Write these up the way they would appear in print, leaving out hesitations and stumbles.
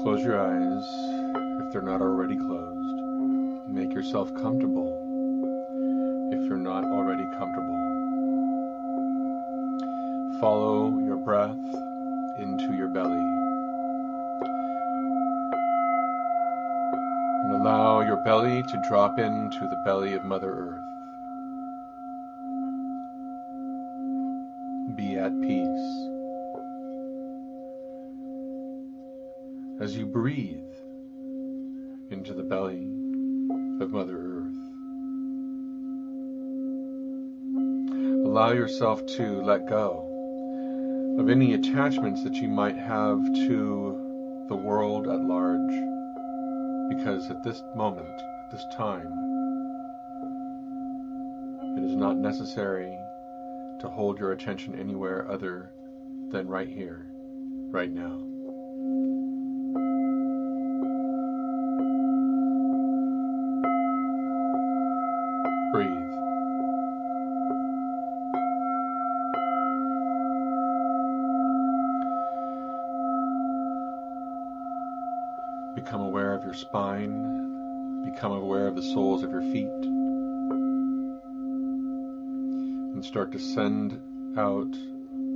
Close your eyes if they're not already closed. Make yourself comfortable if you're not already comfortable. Follow your breath into your belly. And allow your belly to drop into the belly of Mother Earth. Be at peace. As you breathe into the belly of Mother Earth, allow yourself to let go of any attachments that you might have to the world at large, because at this moment, at this time, it is not necessary to hold your attention anywhere other than right here, right now. Breathe. Become aware of your spine. Become aware of the soles of your feet. And start to send out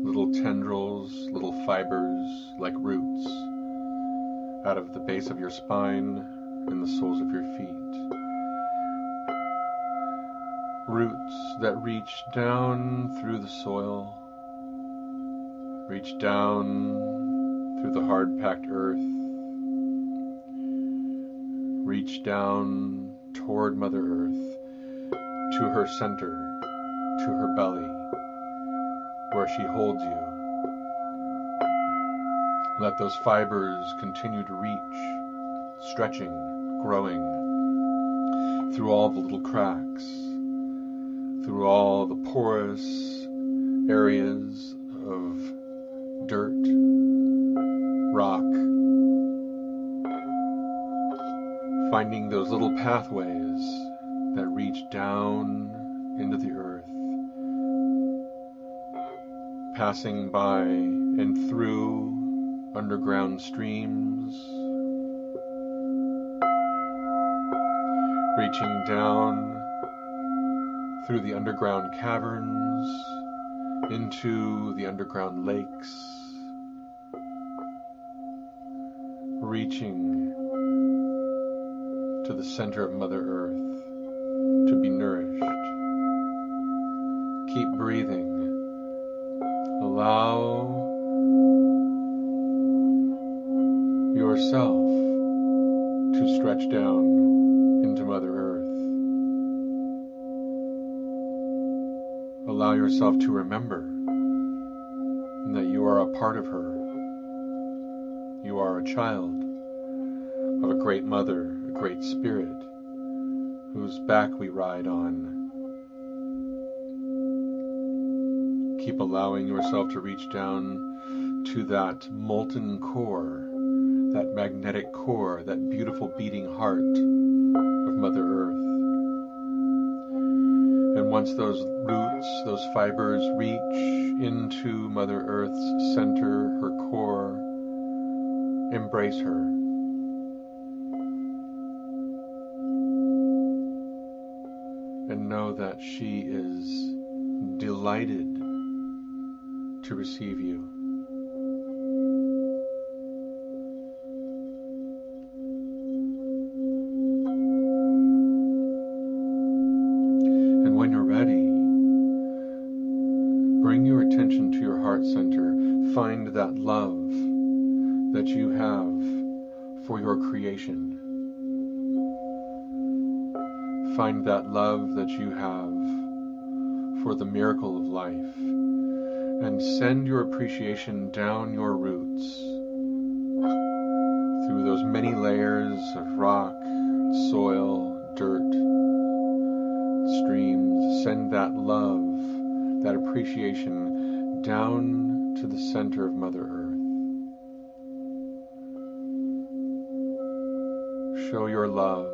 little tendrils, little fibers like roots out of the base of your spine and the soles of your feet. Roots that reach down through the soil, reach down through the hard-packed earth, reach down toward Mother Earth, to her center, to her belly, where she holds you. Let those fibers continue to reach, stretching, growing, through all the little cracks, through all the porous areas of dirt, rock, finding those little pathways that reach down into the earth, passing by and through underground streams, reaching down through the underground caverns, into the underground lakes, reaching to the center of Mother Earth to be nourished. Keep breathing. Allow yourself to stretch down into Mother Earth. Allow yourself to remember that you are a part of her. You are a child of a great mother, a great spirit, whose back we ride on. Keep allowing yourself to reach down to that molten core, that magnetic core, that beautiful beating heart of Mother Earth. And once those roots, those fibers reach into Mother Earth's center, her core, embrace her. And know that she is delighted to receive you. And when you're ready, bring your attention to your heart center. Find that love that you have for your creation. Find that love that you have for the miracle of life, and send your appreciation down your roots through those many layers of rock, soil, dirt, streams. Send that love, that appreciation down to the center of Mother Earth. Show your love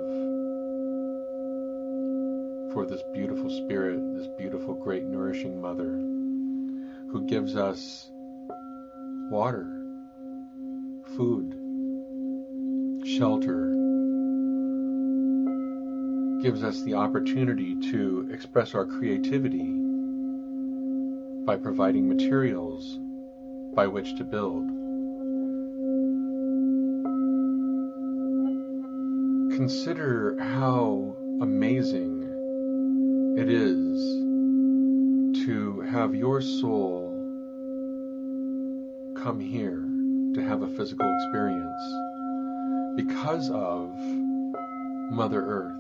for this beautiful spirit, this beautiful, great, nourishing mother who gives us water, food, shelter, gives us the opportunity to express our creativity by providing materials by which to build. Consider how amazing it is to have your soul come here to have a physical experience because of Mother Earth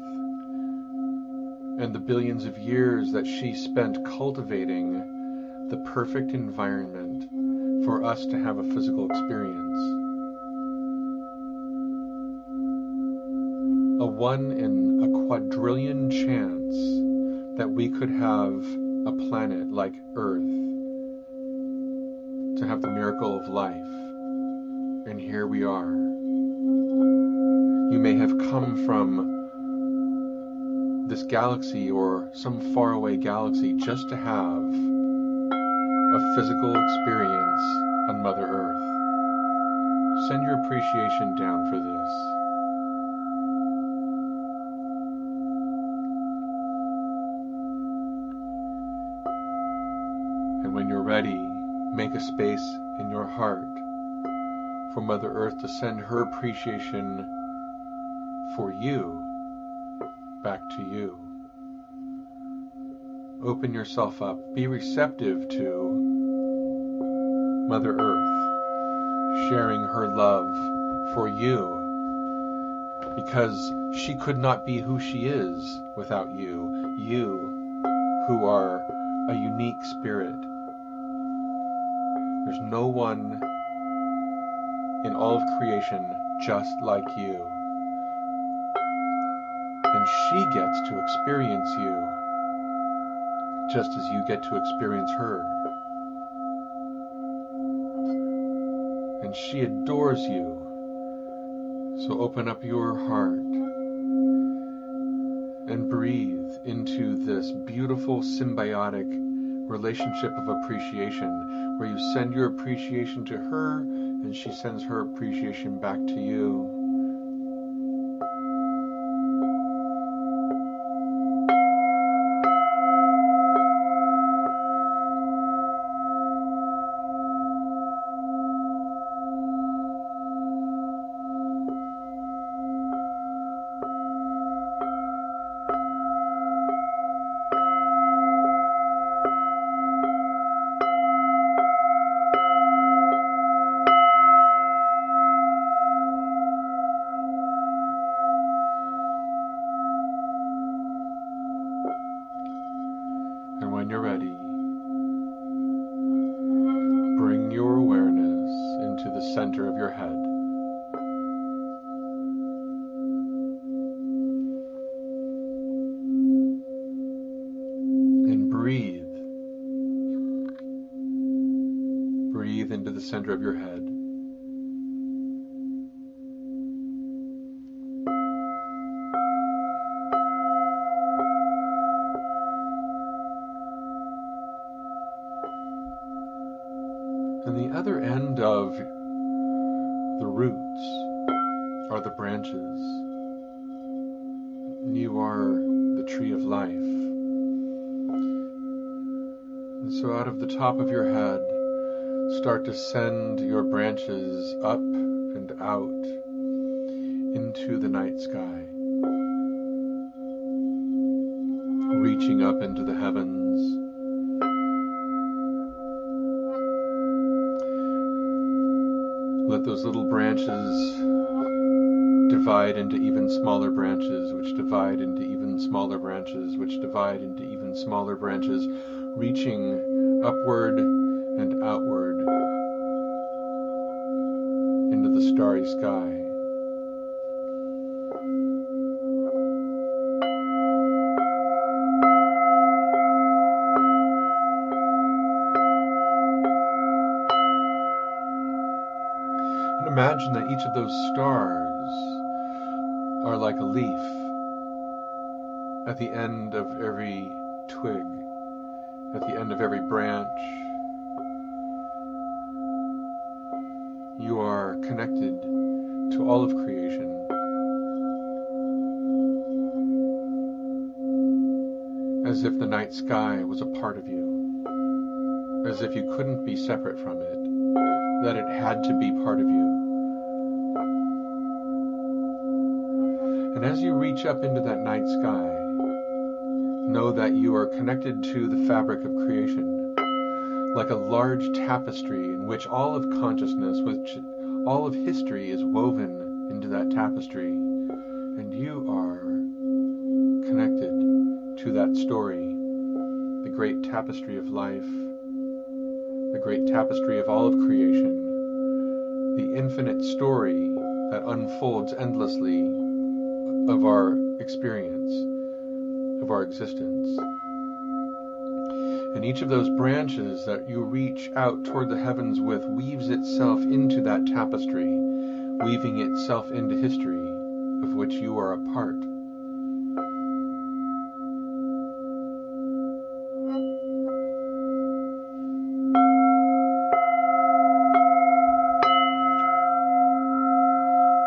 and the billions of years that she spent cultivating the perfect environment for us to have a physical experience. A 1 in a quadrillion chance that we could have a planet like Earth to have the miracle of life. And here we are. You may have come from this galaxy or some faraway galaxy just to have a physical experience on Mother Earth. Send your appreciation down for this. And when you're ready, make a space in your heart for Mother Earth to send her appreciation for you back to you. Open yourself up. Be receptive to Mother Earth sharing her love for you, because she could not be who she is without you. You who are a unique spirit. There's no one in all of creation just like you. And she gets to experience you just as you get to experience her. And she adores you. So open up your heart and breathe into this beautiful symbiotic relationship of appreciation, where you send your appreciation to her and she sends her appreciation back to you. When you're ready, bring your awareness into the center of your head. And breathe. Breathe into the center of your head. And the other end of the roots are the branches. You are the tree of life. And so out of the top of your head, start to send your branches up and out into the night sky, reaching up into the heavens. Let those little branches divide into even smaller branches, which divide into even smaller branches, which divide into even smaller branches, reaching upward and outward into the starry sky. Imagine that each of those stars are like a leaf at the end of every twig, at the end of every branch. You are connected to all of creation. as if the night sky was a part of you, as if you couldn't be separate from it, that it had to be part of you. And as you reach up into that night sky, know that you are connected to the fabric of creation, like a large tapestry in which all of consciousness, which all of history is woven into that tapestry, and you are connected to that story, the great tapestry of life, the great tapestry of all of creation, the infinite story that unfolds endlessly of our experience, of our existence. And each of those branches that you reach out toward the heavens with weaves itself into that tapestry, weaving itself into history of which you are a part.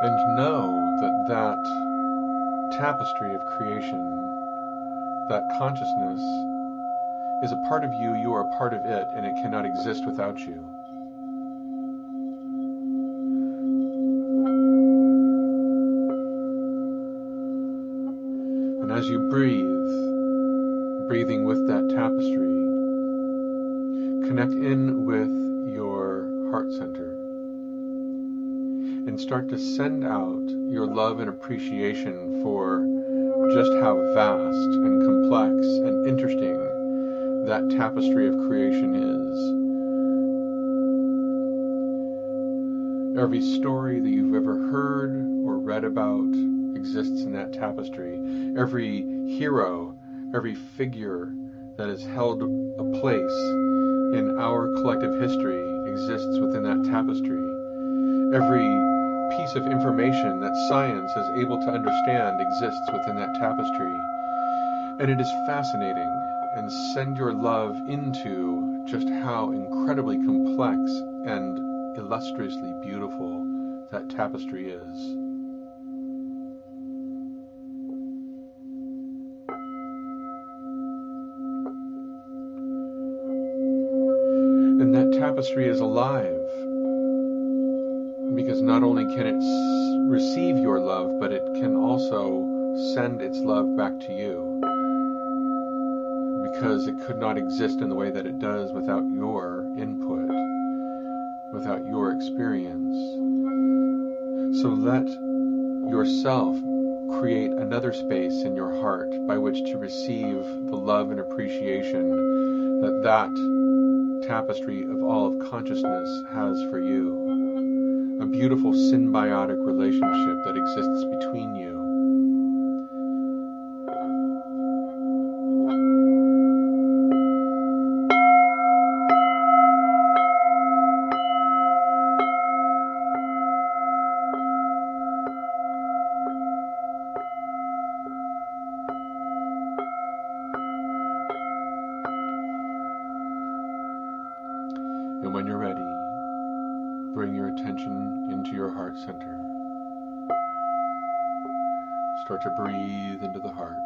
And know that that tapestry of creation, that consciousness, is a part of you, you are a part of it, and it cannot exist without you. And as you breathe, breathing with that tapestry, connect in with your heart center and start to send out your love and appreciation for just how vast and complex and interesting that tapestry of creation is. Every story that you've ever heard or read about exists in that tapestry. Every hero, every figure that has held a place in our collective history exists within that tapestry. Every piece of information that science is able to understand exists within that tapestry. And it is fascinating, and send your love into just how incredibly complex and illustriously beautiful that tapestry is. And that tapestry is alive, because not only can it receive your love, but it can also send its love back to you, because it could not exist in the way that it does without your input, without your experience. So let yourself create another space in your heart by which to receive the love and appreciation that that tapestry of all of consciousness has for you. A beautiful symbiotic relationship that exists between you. And when you're ready, bring your attention into your heart center. Start to breathe into the heart.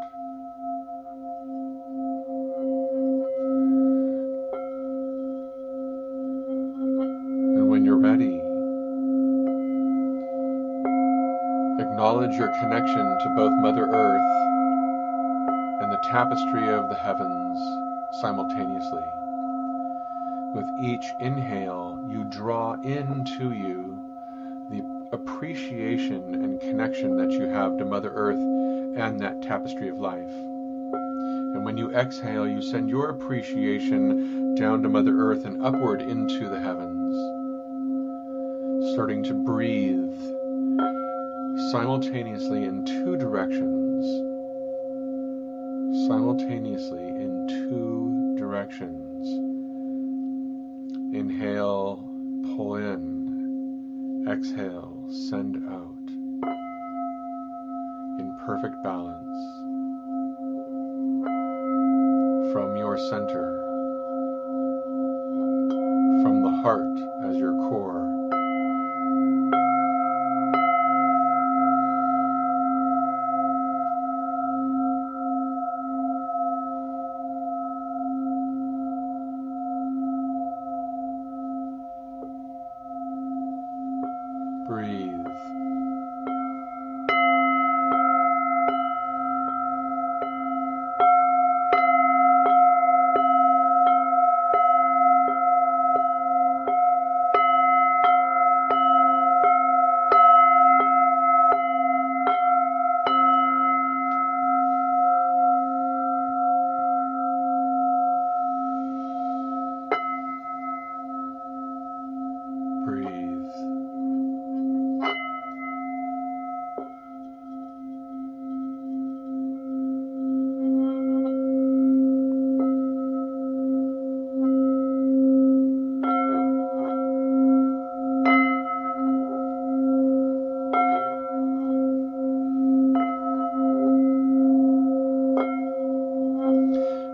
And when you're ready, acknowledge your connection to both Mother Earth and the tapestry of the heavens simultaneously. With each inhale, you draw into you the appreciation and connection that you have to Mother Earth and that tapestry of life. And when you exhale, you send your appreciation down to Mother Earth and upward into the heavens, starting to breathe simultaneously in two directions. Simultaneously in two directions. Inhale, pull in. Exhale, send out. In perfect balance. From your center. From the heart as your core. Breathe.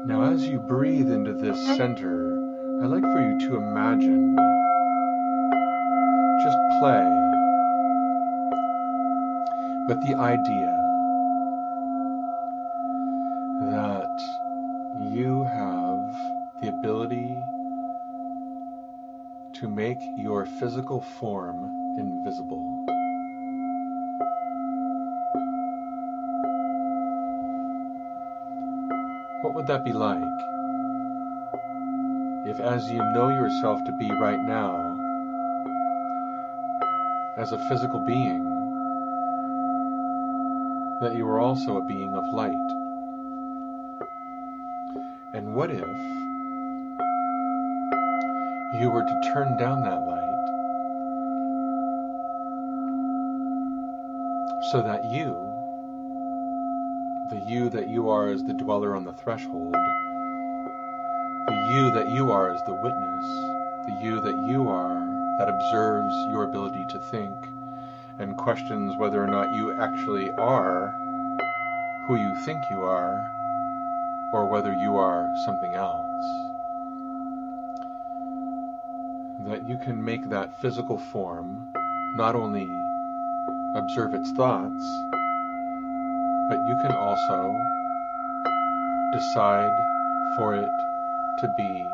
Now, as you breathe into this center, I'd like for you to imagine, just play with the idea that you have the ability to make your physical form invisible. What would that be like if, as you know yourself to be right now, as a physical being, that you were also a being of light? And what if you were to turn down that light so that you, the you that you are as the dweller on the threshold, the you that you are as the witness, the you that you are that observes your ability to think and questions whether or not you actually are who you think you are, or whether you are something else, that you can make that physical form not only observe its thoughts, but you can also decide for it to be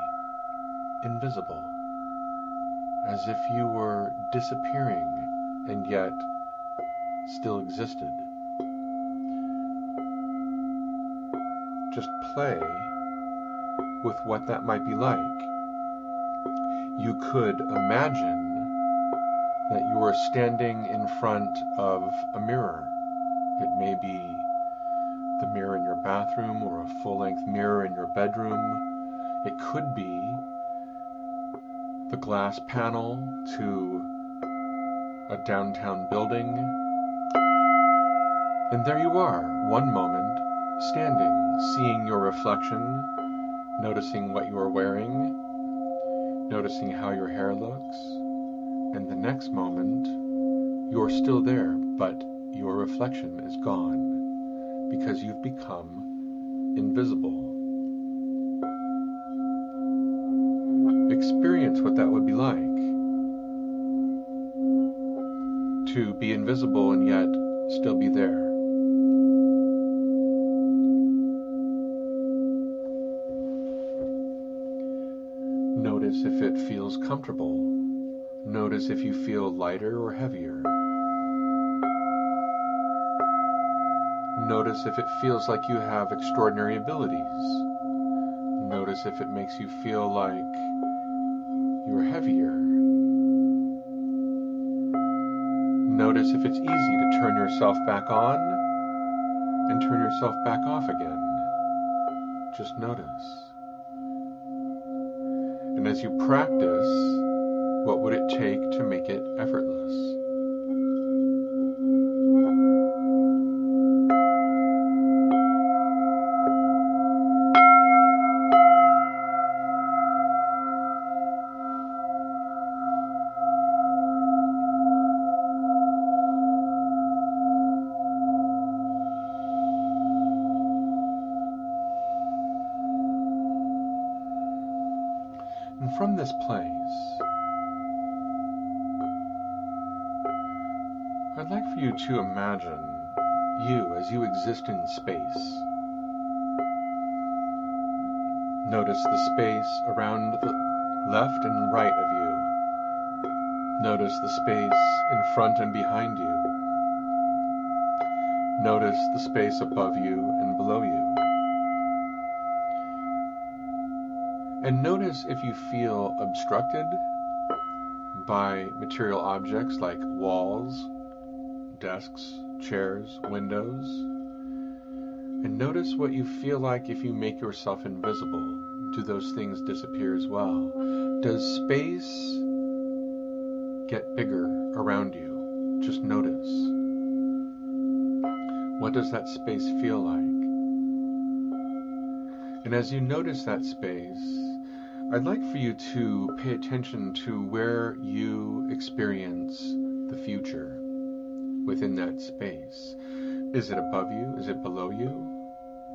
invisible, as if you were disappearing and yet still existed. Just play with what that might be like. You could imagine that you are standing in front of a mirror. It may be the mirror in your bathroom or a full-length mirror in your bedroom. It could be the glass panel to a downtown building. And there you are, one moment, standing, seeing your reflection, noticing what you are wearing, noticing how your hair looks, and the next moment, you're still there, but your reflection is gone because you've become invisible. Experience what that would be like, to be invisible and yet still be there. Notice if it feels comfortable. Notice if you feel lighter or heavier. Notice if it feels like you have extraordinary abilities. Notice if it makes you feel like you're heavier. Notice if it's easy to turn yourself back on and turn yourself back off again. Just notice. And as you practice, what would it take to make it effortless? And from this place, I'd like for you to imagine you as you exist in space. Notice the space around the left and right of you. Notice the space in front and behind you. Notice the space above you and below you. And notice if you feel obstructed by material objects like walls, desks, chairs, windows. And notice what you feel like if you make yourself invisible. Do those things disappear as well? Does space get bigger around you? Just notice. What does that space feel like? And as you notice that space, I'd like for you to pay attention to where you experience the future within that space. Is it above you? Is it below you?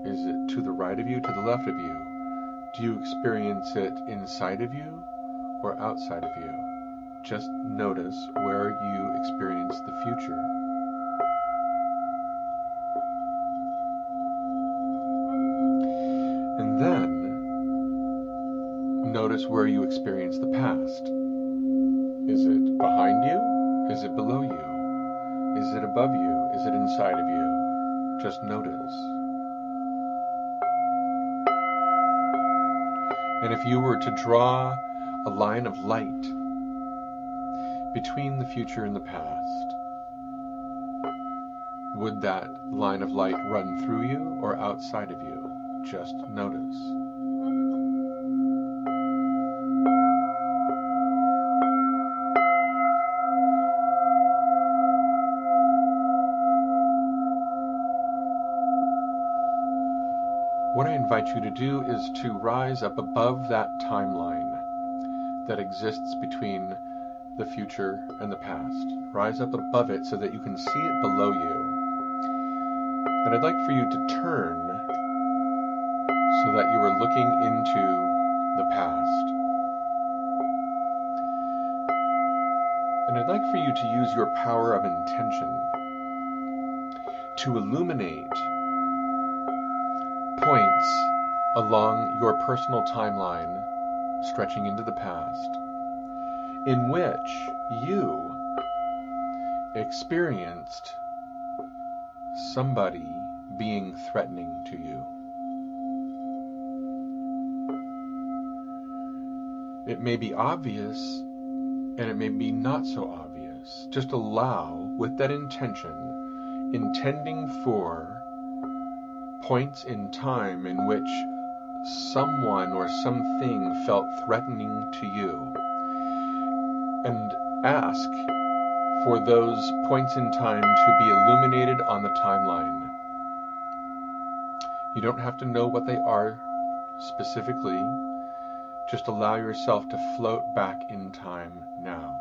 Is it to the right of you, to the left of you? Do you experience it inside of you or outside of you? Just notice where you experience the future. And then notice where you experience the past. Is it behind you? Is it below you? Is it above you? Is it inside of you? Just notice. And if you were to draw a line of light between the future and the past, would that line of light run through you or outside of you? Just notice. What I invite you to do is to rise up above that timeline that exists between the future and the past. Rise up above it so that you can see it below you. And I'd like for you to turn so that you are looking into the past. And I'd like for you to use your power of intention to illuminate points along your personal timeline stretching into the past in which you experienced somebody being threatening to you. It may be obvious and it may be not so obvious. Just allow, with that intention, intending for points in time in which someone or something felt threatening to you, and ask for those points in time to be illuminated on the timeline. You don't have to know what they are specifically. Just allow yourself to float back in time now.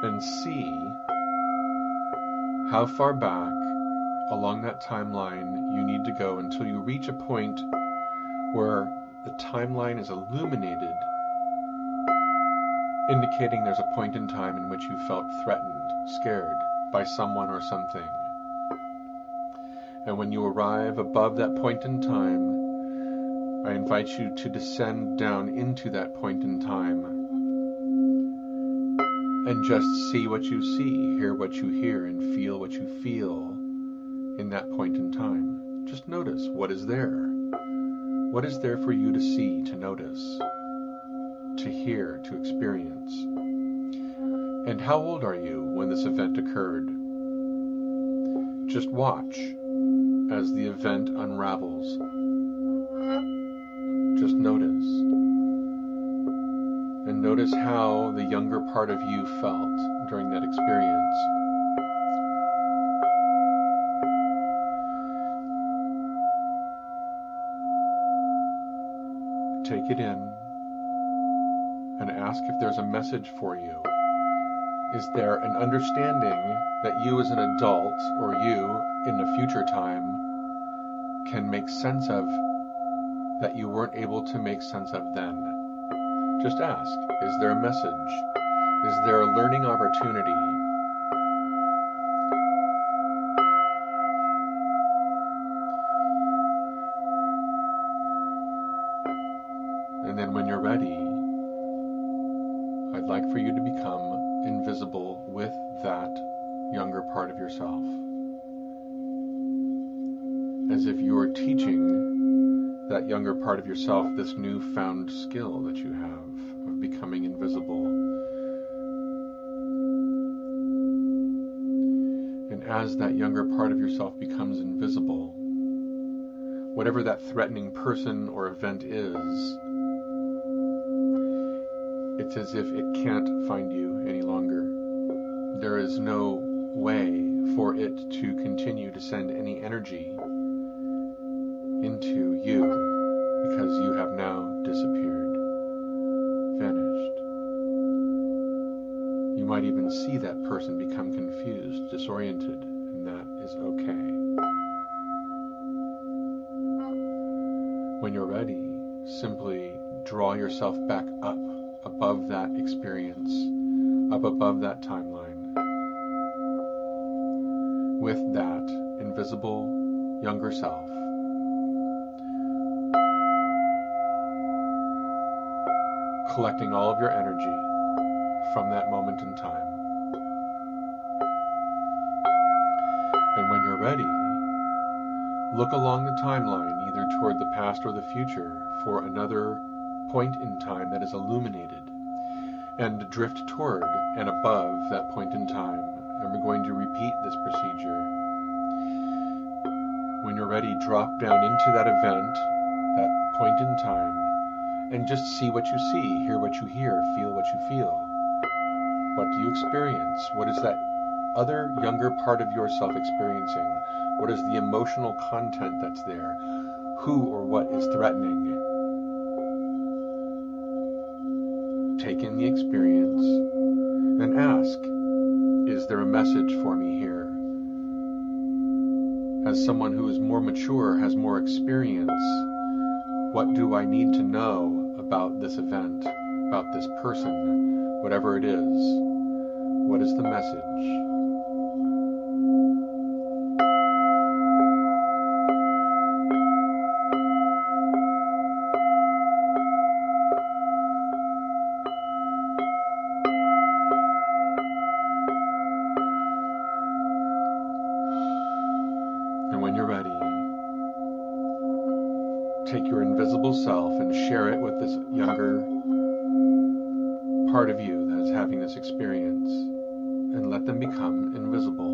And see how far back along that timeline you need to go until you reach a point where the timeline is illuminated, indicating there's a point in time in which you felt threatened, scared by someone or something. And when you arrive above that point in time, I invite you to descend down into that point in time and just see what you see, hear what you hear, and feel what you feel in that point in time. Just notice what is there. What is there for you to see, to notice, to hear, to experience? And how old are you when this event occurred? Just watch as the event unravels. Just notice. And notice how the younger part of you felt during that experience. Take it in and ask if there's a message for you. Is there an understanding that you as an adult or you in a future time can make sense of that you weren't able to make sense of then? Just ask, is there a message? Is there a learning opportunity? And then when you're ready, I'd like for you to become invisible with that younger part of yourself. As if you're teaching that younger part of yourself this newfound skill that you have of becoming invisible. And as that younger part of yourself becomes invisible, whatever that threatening person or event is, it's as if it can't find you any longer. There is no way for it to continue to send any energy into you because you have now disappeared, vanished. You might even see that person become confused, disoriented, and that is okay. When you're ready, simply draw yourself back up above that experience, up above that timeline, with that invisible younger self. Collecting all of your energy from that moment in time. And when you're ready, look along the timeline, either toward the past or the future, for another point in time that is illuminated, and drift toward and above that point in time. And we're going to repeat this procedure. When you're ready, drop down into that event, that point in time, and just see what you see, hear what you hear, feel what you feel. What do you experience? What is that other younger part of yourself experiencing? What is the emotional content that's there? Who or what is threatening? Take in the experience and ask, is there a message for me here? As someone who is more mature, has more experience, what do I need to know about this event, about this person, whatever it is? What is the message? And when you're ready, take your invisible self and share it with this younger part of you that is having this experience, and let them become invisible.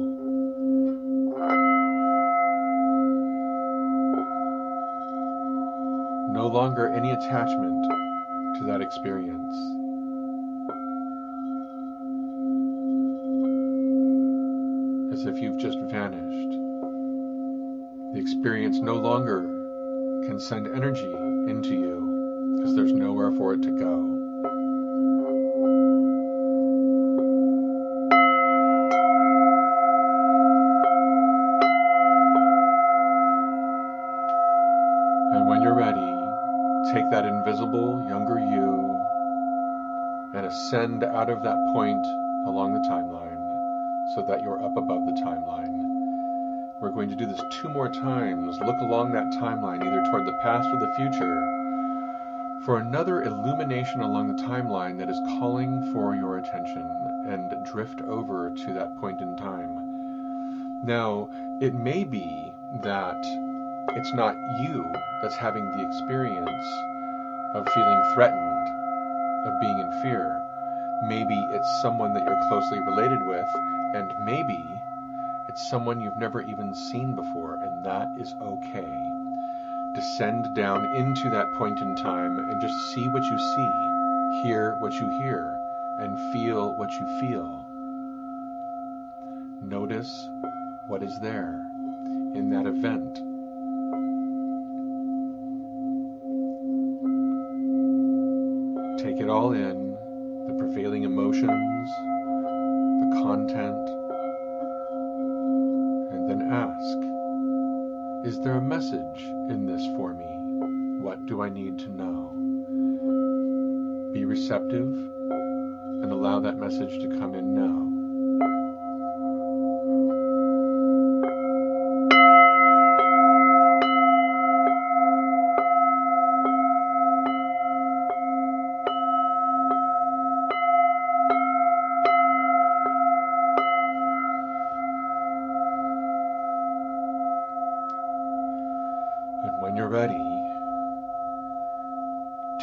No longer any attachment to that experience. As if you've just vanished. The experience no longer can send energy into you because there's nowhere for it to go. And when you're ready, take that invisible younger you and ascend out of that point along the timeline so that you're up above the timeline. We're going to do this 2 more times. Look along that timeline, either toward the past or the future, for another illumination along the timeline that is calling for your attention, and drift over to that point in time. Now, it may be that it's not you that's having the experience of feeling threatened, of being in fear. Maybe it's someone that you're closely related with, and maybe it's someone you've never even seen before, and that is okay. Descend down into that point in time and just see what you see, hear what you hear, and feel what you feel. Notice what is there in that event. Take it all in, the prevailing emotions, the content, and then ask, is there a message in this for me? What do I need to know? Be receptive and allow that message to come in now.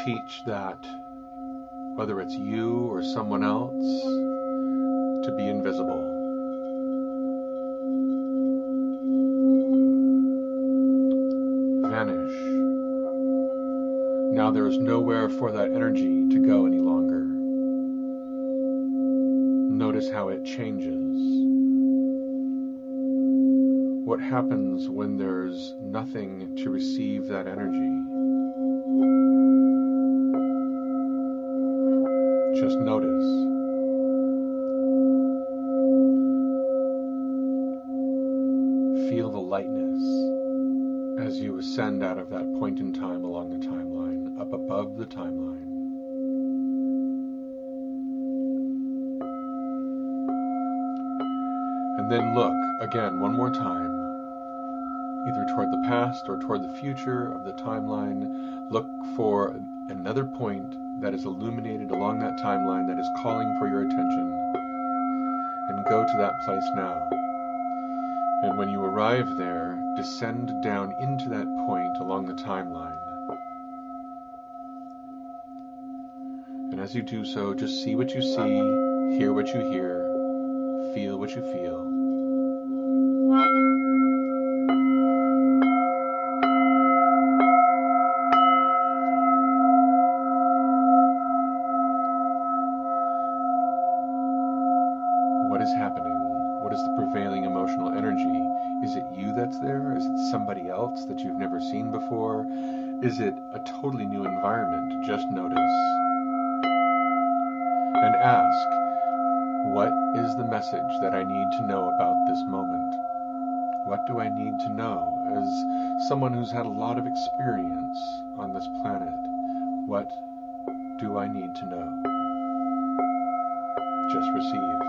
teach that, whether it's you or someone else, to be invisible. Vanish. Now there is nowhere for that energy to go any longer. Notice how it changes. What happens when there's nothing to receive that energy? Just notice. Feel the lightness as you ascend out of that point in time along the timeline, up above the timeline. And then look again one more time, either toward the past or toward the future of the timeline. Look for another point that is illuminated along that timeline that is calling for your attention, and go to that place now. And when you arrive there, descend down into that point along the timeline. And as you do so, just see what you see, hear what you hear, feel what you feel. What is happening? What is the prevailing emotional energy? Is it you that's there? Is it somebody else that you've never seen before? Is it a totally new environment? Just notice. And ask, what is the message that I need to know about this moment? What do I need to know as someone who's had a lot of experience on this planet? What do I need to know? Just receive.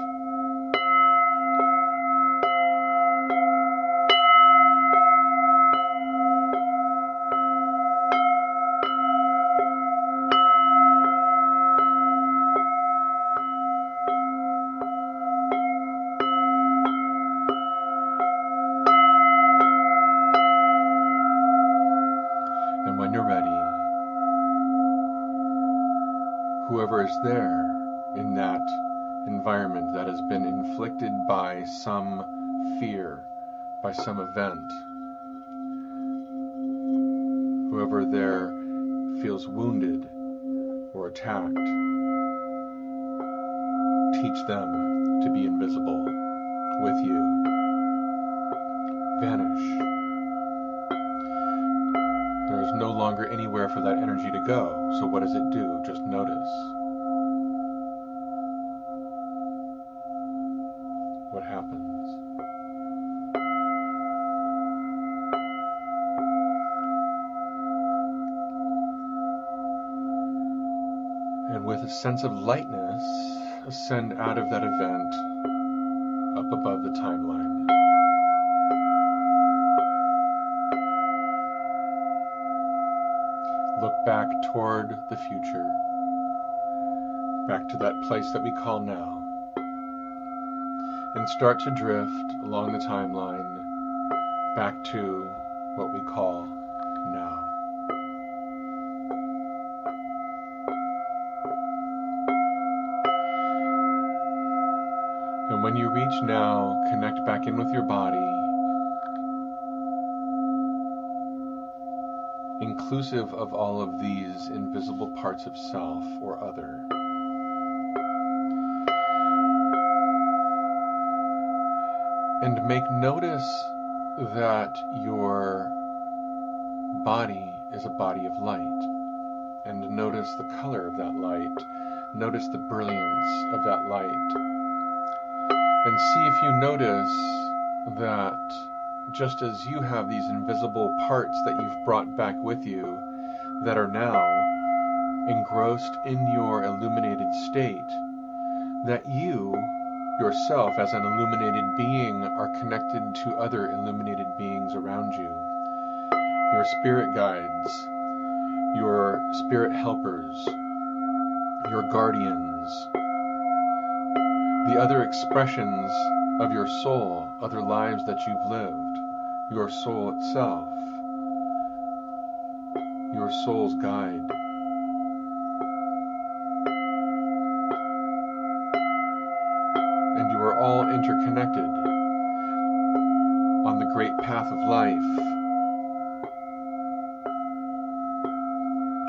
And when you're ready, whoever is there in that environment that has been inflicted by some fear, by some event, whoever there feels wounded or attacked, teach them to be invisible with you. Vanish. There is no longer anywhere for that energy to go, so what does it do? Just notice. What happens? And with a sense of lightness, ascend out of that event up above the timeline. Look back toward the future, back to that place that we call now, and start to drift along the timeline back to what we call now. And when you reach now, connect back in with your body, inclusive of all of these invisible parts of self or other. And make notice that your body is a body of light. And notice the color of that light. Notice the brilliance of that light. And see if you notice that just as you have these invisible parts that you've brought back with you that are now engrossed in your illuminated state, that you yourself as an illuminated being are connected to other illuminated beings around you. Your spirit guides, your spirit helpers, your guardians, the other expressions of your soul, other lives that you've lived, your soul itself, your soul's guide, interconnected on the great path of life,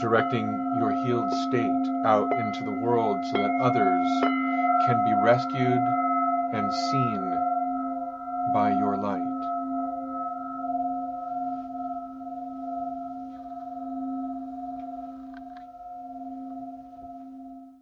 directing your healed state out into the world so that others can be rescued and seen by your light.